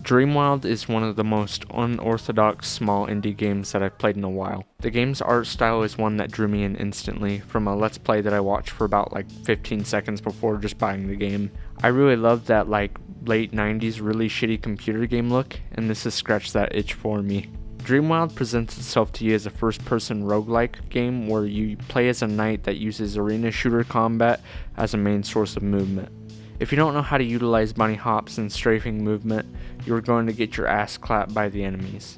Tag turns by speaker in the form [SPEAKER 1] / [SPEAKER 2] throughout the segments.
[SPEAKER 1] DREAMWILD is one of the most unorthodox small indie games that I've played in a while. The game's art style is one that drew me in instantly from a let's play that I watched for about 15 seconds before just buying the game. I really love that late 90s really shitty computer game look, and this has scratched that itch for me. DREAMWILD presents itself to you as a first-person roguelike game where you play as a knight that uses arena shooter combat as a main source of movement. If you don't know how to utilize bunny hops and strafing movement, you're going to get your ass clapped by the enemies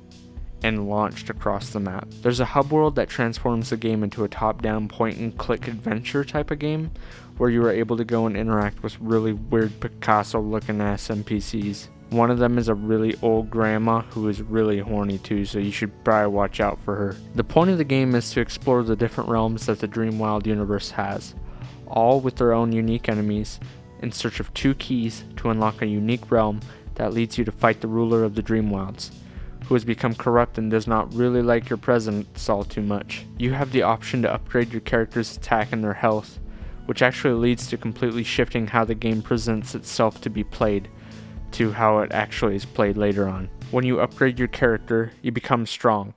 [SPEAKER 1] and launched across the map. There's a hub world that transforms the game into a top-down point-and-click adventure type of game where you are able to go and interact with really weird Picasso-looking ass NPCs. One of them is a really old grandma who is really horny too, so you should probably watch out for her. The point of the game is to explore the different realms that the DREAMWILD universe has, all with their own unique enemies, in search of 2 keys to unlock a unique realm that leads you to fight the ruler of the DREAMWILDs, who has become corrupt and does not really like your presence all too much. You have the option to upgrade your character's attack and their health, which actually leads to completely shifting how the game presents itself to be played, to how it actually is played later on. When you upgrade your character, you become strong,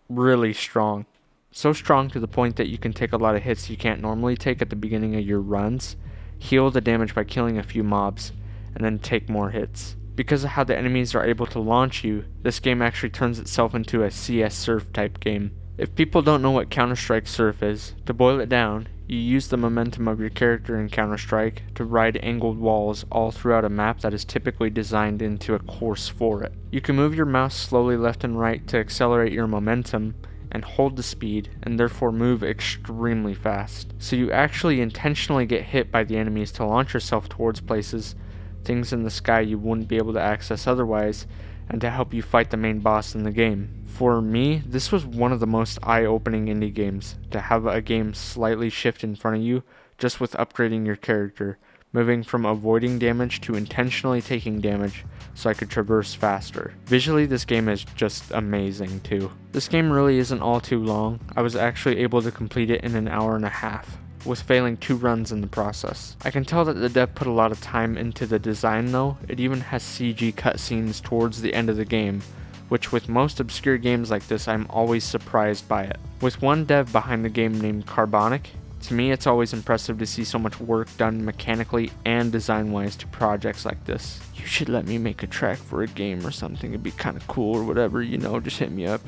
[SPEAKER 1] really strong. So strong to the point that you can take a lot of hits you can't normally take at the beginning of your runs, heal the damage by killing a few mobs, and then take more hits. Because of how the enemies are able to launch you, this game actually turns itself into a CS Surf type game. If people don't know what Counter-Strike Surf is, to boil it down, you use the momentum of your character in Counter-Strike to ride angled walls all throughout a map that is typically designed into a course for it. You can move your mouse slowly left and right to accelerate your momentum, and hold the speed, and therefore move extremely fast. So you actually intentionally get hit by the enemies to launch yourself towards places, things in the sky you wouldn't be able to access otherwise, and to help you fight the main boss in the game. For me, this was one of the most eye-opening indie games, to have a game slightly shift in front of you just with upgrading your character, moving from avoiding damage to intentionally taking damage so I could traverse faster. Visually, this game is just amazing too. This game really isn't all too long. I was actually able to complete it in an hour and a half, with failing 2 runs in the process. I can tell that the dev put a lot of time into the design though. It even has CG cutscenes towards the end of the game, which with most obscure games like this I'm always surprised by it. With one dev behind the game named Carbonic, to me it's always impressive to see so much work done mechanically and design-wise to projects like this. You should let me make a track for a game or something, it'd be kinda cool or whatever, just hit me up.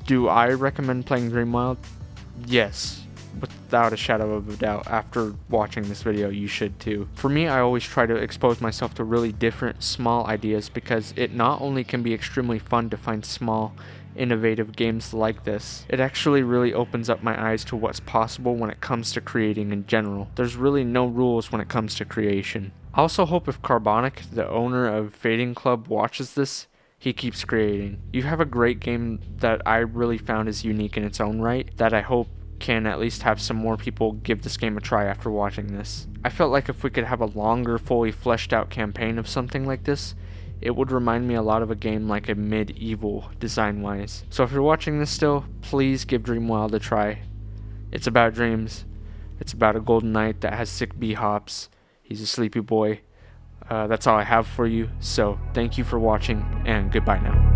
[SPEAKER 1] Do I recommend playing DREAMWILD? Yes, without a shadow of a doubt. After watching this video, you should too. For me, I always try to expose myself to really different small ideas because it not only can be extremely fun to find small, innovative games like this, it actually really opens up my eyes to what's possible when it comes to creating in general. There's really no rules when it comes to creation. I also hope if Carbonic, the owner of Fading Club, watches this, he keeps creating. You have a great game that I really found is unique in its own right, that I hope can at least have some more people give this game a try after watching this. I felt like if we could have a longer, fully fleshed out campaign of something like this, it would remind me a lot of a game like a Medieval design-wise. So if you're watching this still, please give DREAMWILD a try. It's about dreams. It's about a golden knight that has sick bee hops. He's a sleepy boy. That's all I have for you. So thank you for watching, and goodbye now.